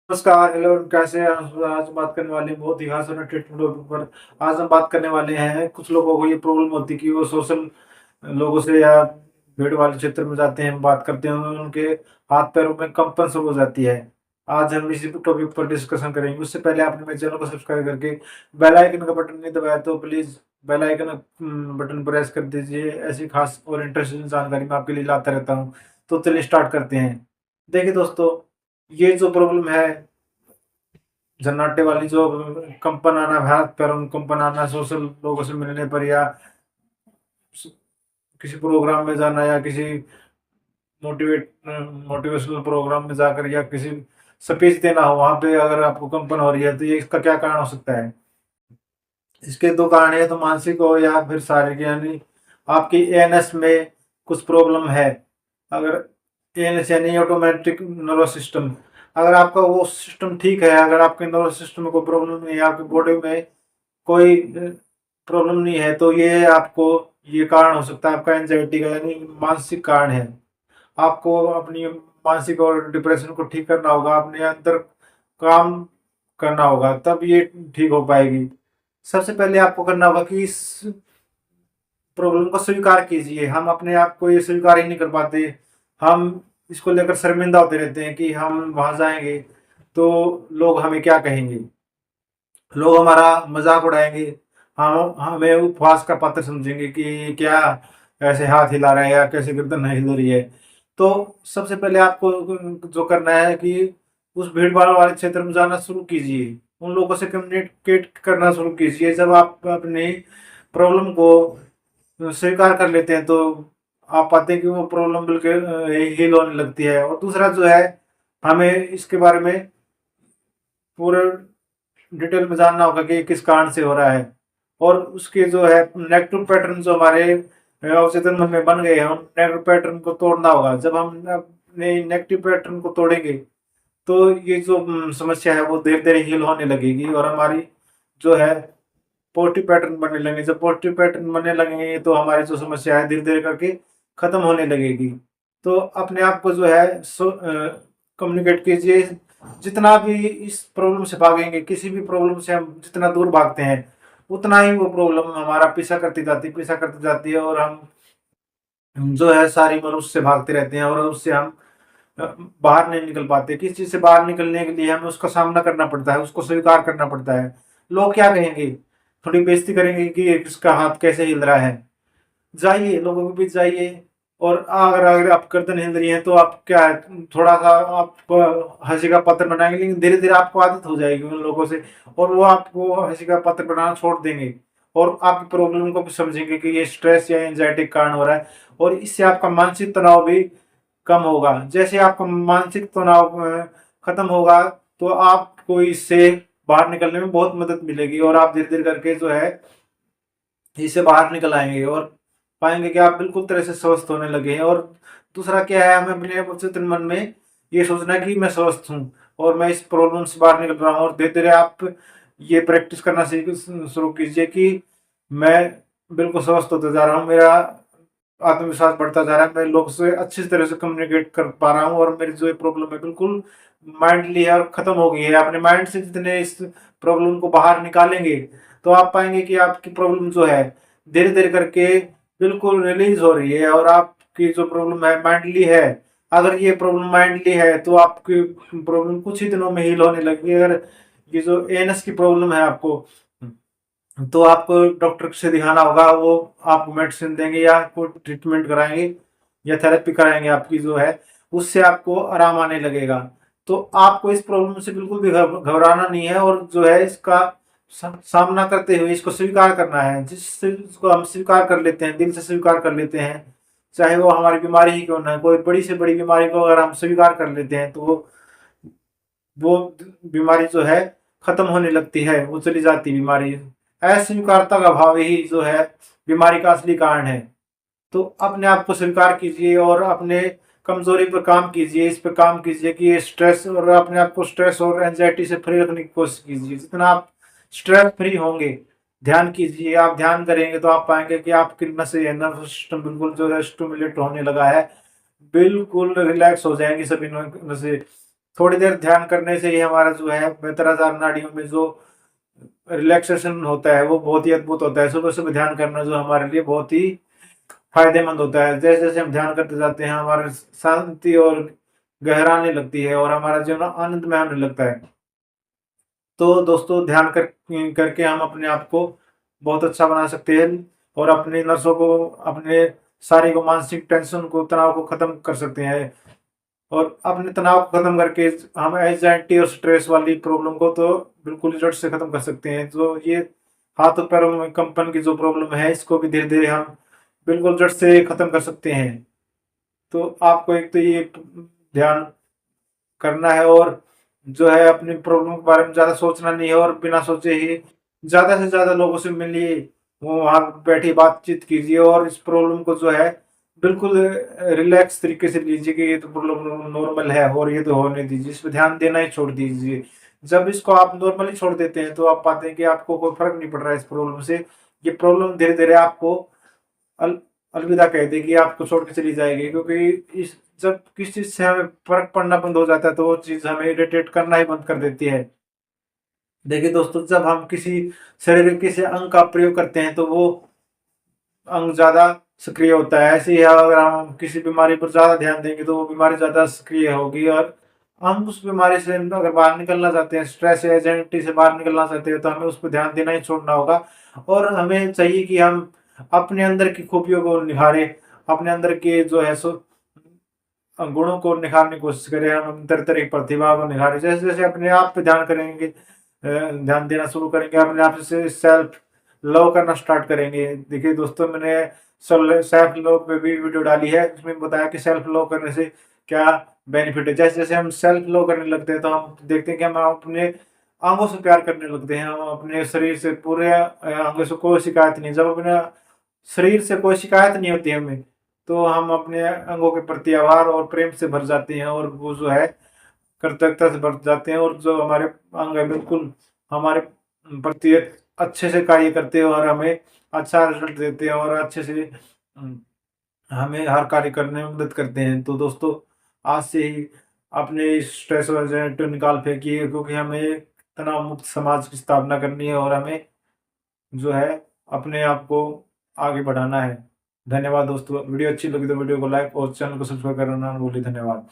नमस्कार, हेलो, कैसे हैं? आज बात करने वाले हैं बहुत ही खास और ट्रीटमेंट टॉपिक पर। आज हम बात करने वाले हैं, कुछ लोगों को ये प्रॉब्लम होती है कि वो सोशल लोगों से या भीड़ वाले क्षेत्र में जाते हैं, बात करते हैं, उनके हाथ पैरों में कंपन शुरू हो जाती है। आज हम इसी टॉपिक पर डिस्कशन करेंगे। उससे पहले आपने मेरे चैनल को सब्सक्राइब करके बेल आइकन का बटन नहीं दबाया तो please bell icon button press कर दीजिए। ऐसी खास और इंटरेस्टिंग जानकारी मैं आपके लिए लाता रहता हूँ। तो चलिए स्टार्ट करते हैं। देखिए दोस्तों, ये जो प्रॉब्लम है, जन्नाटे वाली, जो कंपन आना, हाथ पैरों में कंपन आना, सोशल लोगों से मिलने पर या किसी प्रोग्राम में जाना या किसी मोटिवेशनल प्रोग्राम में जाकर या किसी स्पीच देना हो, वहां पे अगर आपको कंपन हो रही है तो ये इसका क्या कारण हो सकता है? इसके दो कारण है, तो मानसिक हो या फिर शारीरिक, यानी आपकी एएनएस में कुछ प्रॉब्लम है। अगर एएनएस यानी ऑटोमेटिक नर्वस सिस्टम, अगर आपका वो सिस्टम ठीक है, अगर आपके नर्वस सिस्टम में कोई प्रॉब्लम नहीं है, आपकी बॉडी में कोई प्रॉब्लम नहीं है, तो ये आपको ये कारण हो सकता है आपका एंजाइटी का, यानी मानसिक कारण है। आपको अपनी मानसिक और डिप्रेशन को ठीक करना होगा, अपने अंदर काम करना होगा, तब ये ठीक हो पाएगी। सबसे पहले आपको करना होगा कि इस प्रॉब्लम को स्वीकार कीजिए। हम अपने आप को ये स्वीकार ही नहीं कर पाते। हम इसको लेकर शर्मिंदा होते रहते हैं कि हम वहां जाएंगे तो लोग हमें क्या कहेंगे, लोग हमारा मजाक उड़ाएंगे, हम हमें उपहास का पात्र समझेंगे कि क्या ऐसे हाथ हिला रहा है या कैसे गर्दन हिल रही है। तो सबसे पहले आपको जो करना है कि उस भीड़ भाड़ वाले क्षेत्र में जाना शुरू कीजिए, उन लोगों से कम्युनिकेट करना शुरू कीजिए। जब आप अपनी प्रॉब्लम को स्वीकार कर लेते हैं तो आप पाते हैं कि वो प्रॉब्लम बिल्कुल हील होने लगती है। और दूसरा जो है, हमें इसके बारे में पूरे डिटेल में जानना होगा कि किस कारण से हो रहा है, और उसके जो है नेगेटिव पैटर्न जो हमारे अवचेतन मन में बन गए हैं, उन नेगेटिव पैटर्न को तोड़ना होगा। जब हम अपने नेगेटिव पैटर्न को तोड़ेंगे तो ये जो समस्या है वो धीरे धीरे हील होने लगेगी और हमारी जो है पॉजिटिव पैटर्न बनने लगेंगे। जब पॉजिटिव पैटर्न बनने लगेंगे तो हमारी जो समस्या है धीरे धीरे करके खत्म होने लगेगी। तो अपने आप को जो है कम्युनिकेट कीजिए। जितना भी इस प्रॉब्लम से भागेंगे, किसी भी प्रॉब्लम से हम जितना दूर भागते हैं, उतना ही वो प्रॉब्लम हमारा पीछा करती जाती है, और हम जो है सारी उम्र उससे भागते रहते हैं और उससे हम अ, बाहर नहीं निकल पाते। किस चीज से बाहर निकलने के लिए हमें उसका सामना करना पड़ता है, उसको स्वीकार करना पड़ता है। लोग क्या कहेंगे? थोड़ी बेइज्जती करेंगे कि इसका हाथ कैसे हिल रहा है। जाइए, लोगों के बीच जाइए, और अगर अगर आप गर्दन हिल रही है तो आप क्या है, थोड़ा सा आप हंसी का पात्र बनाएंगे, लेकिन धीरे धीरे आपको आदत हो जाएगी उन लोगों से, और वो आपको हंसी का पात्र बनाना छोड़ देंगे, और आपकी प्रॉब्लम को भी समझेंगे कि ये स्ट्रेस या एंजाइटी के कारण हो रहा है। और इससे आपका मानसिक तनाव भी कम होगा। जैसे आपका मानसिक तनाव खत्म होगा तो आपको इससे बाहर निकलने में बहुत मदद मिलेगी, और आप धीरे धीरे करके जो है इससे बाहर निकल आएंगे और पाएंगे कि आप बिल्कुल तरह से स्वस्थ होने लगे हैं। और दूसरा क्या है, हमें अपने अवचेतन मन में ये सोचना है कि मैं स्वस्थ हूँ और मैं इस प्रॉब्लम से बाहर निकल रहा हूँ, और धीरे धीरे आप ये प्रैक्टिस करना सीख शुरू कीजिए कि मैं बिल्कुल स्वस्थ होता जा रहा हूँ, मेरा आत्मविश्वास बढ़ता जा रहा है, मैं लोग से अच्छी तरह से कम्युनिकेट कर पा रहा हूँ, और मेरी जो ये प्रॉब्लम है बिल्कुल माइंडली है और खत्म हो गई है। अपने माइंड से जितने इस प्रॉब्लम को बाहर निकालेंगे तो आप पाएंगे कि आपकी प्रॉब्लम जो है धीरे धीरे करके बिल्कुल रिलीज हो रही है, और आपकी जो प्रॉब्लम है माइंडली है, अगर ये प्रॉब्लम माइंडली है तो आपकी प्रॉब्लम कुछ ही दिनों में हील होने लगेगी। अगर ये जो एएनएस की प्रॉब्लम है आपको, तो आपको डॉक्टर से दिखाना होगा, वो आपको मेडिसिन देंगे या कोई ट्रीटमेंट कराएंगे या थेरेपी कराएंगे आपकी जो है, उससे आपको आराम आने लगेगा। तो आपको इस प्रॉब्लम से बिल्कुल भी घबराना नहीं है, और जो है इसका सामना करते हुए इसको स्वीकार करना है। जिसको हम स्वीकार कर लेते हैं, दिल से स्वीकार कर लेते हैं, चाहे वो हमारी बीमारी ही क्यों ना है, कोई बड़ी से बड़ी बीमारी को अगर हम स्वीकार कर लेते हैं तो वो बीमारी जो है खत्म होने लगती है, वो चली जाती है बीमारी। अस्वीकारता का भाव ही जो है बीमारी का असली कारण है। तो अपने आप को स्वीकार कीजिए और अपने कमजोरी पर काम कीजिए, इस पर काम कीजिए कि ये स्ट्रेस, और अपने आप को स्ट्रेस और एंजाइटी से फ्री रखने की कोशिश कीजिए। जितना आप स्ट्रेस फ्री होंगे, ध्यान कीजिए, आप ध्यान करेंगे तो आप पाएंगे कि आपकी नसें, नर्वस सिस्टम बिल्कुल जो है स्टिमुलेट होने लगा है, बिल्कुल रिलैक्स हो जाएंगी सभी नसें। थोड़ी देर ध्यान करने से ही हमारा जो है 72,000 नाड़ियों में जो रिलैक्सेशन होता है वो बहुत ही अद्भुत होता है। सुबह-सुबह ध्यान करना जो हमारे लिए बहुत ही फ़ायदेमंद होता है। जैसे-जैसे हम ध्यान करते जाते हैं हमारा शांति और गहराने लगती है और हमारा जीवन आनंदमय होने लगता है। तो दोस्तों ध्यान करके हम अपने आप को बहुत अच्छा बना सकते हैं और अपनी नसों को, अपने शारीरिक और मानसिक टेंशन को, तनाव को खत्म कर सकते हैं और अपने तनाव को खत्म करके हम एंग्जायटी और स्ट्रेस वाली प्रॉब्लम को तो बिल्कुल ही जड़ से खत्म कर सकते हैं। तो ये हाथों पैरों में कंपन की जो प्रॉब्लम है इसको भी धीरे धीरे हम बिल्कुल जड़ से खत्म कर सकते हैं। तो आपको एक तो ये ध्यान करना है और जो है अपनी प्रॉब्लम के बारे में ज़्यादा सोचना नहीं है और बिना सोचे ही ज़्यादा से ज़्यादा लोगों से मिलिए, वो वहाँ बैठिए, बातचीत कीजिए और इस प्रॉब्लम को जो है बिल्कुल रिलैक्स तरीके से लीजिए कि ये तो प्रॉब्लम नॉर्मल है और ये तो होने दीजिए, इस पे ध्यान देना ही छोड़ दीजिए। जब इसको आप नॉर्मली छोड़ देते हैं तो आप पाते हैं कि आपको कोई फ़र्क नहीं पड़ रहा है इस प्रॉब्लम से। ये प्रॉब्लम धीरे-धीरे आपको अल अलविदा कह देगी, आपको छोड़ के चली जाएगी, क्योंकि इस जब किसी चीज़ से हमें फ़र्क पड़ना बंद हो जाता है तो वो चीज़ हमें इरिटेट करना ही बंद कर देती है। देखिए दोस्तों, जब हम किसी शरीर के किसी अंग का प्रयोग करते हैं तो वो अंग ज़्यादा सक्रिय होता है। ऐसे ही अगर हम किसी बीमारी पर ज़्यादा ध्यान देंगे तो वो बीमारी ज़्यादा सक्रिय होगी और हम उस बीमारी से अगर बाहर निकलना चाहते हैं, स्ट्रेस या एंग्ज़ायटी से बाहर निकलना चाहते हैं तो हमें उस पे ध्यान देना ही छोड़ना होगा और हमें चाहिए कि हम अपने अंदर की खूबियों को निखारें, अपने अंदर के जो है सो गुणों को निखारने की कोशिश करें, हम तरह-तरह की प्रतिभा को निखारें। जैसे-जैसे अपने आप पे ध्यान करेंगे, ध्यान देना शुरू करेंगे, अपने आप से सेल्फ लव करना स्टार्ट करेंगे। देखिए दोस्तों, मैंने सेल्फ लव पे भी वीडियो डाली है, उसमें बताया कि सेल्फ लव करने से क्या बेनिफिट है। जैसे-जैसे हम सेल्फ लव करने लगते हैं तो हम देखते हैं कि हम अपने अंगों से प्यार करने लगते हैं, हम अपने शरीर से, पूरे अंगों से कोई शिकायत नहीं। जब अपने शरीर से कोई शिकायत नहीं होती हमें, तो हम अपने अंगों के प्रति आभार और प्रेम से भर जाते हैं और वो जो है कृतज्ञता से भर जाते हैं और जो हमारे अंग है बिल्कुल हमारे प्रति अच्छे से कार्य करते हैं और हमें अच्छा रिजल्ट देते हैं और अच्छे से हमें हर कार्य करने में मदद करते हैं। तो दोस्तों, आज से ही अपने इस स्ट्रेस और एंग्जायटी निकाल फेंकिए, क्योंकि हमें एक तनाव मुक्त समाज की स्थापना करनी है और हमें जो है अपने आप को आगे बढ़ाना है। धन्यवाद दोस्तों, वीडियो अच्छी लगी तो वीडियो को लाइक और चैनल को सब्सक्राइब करना ना भूलिए। धन्यवाद।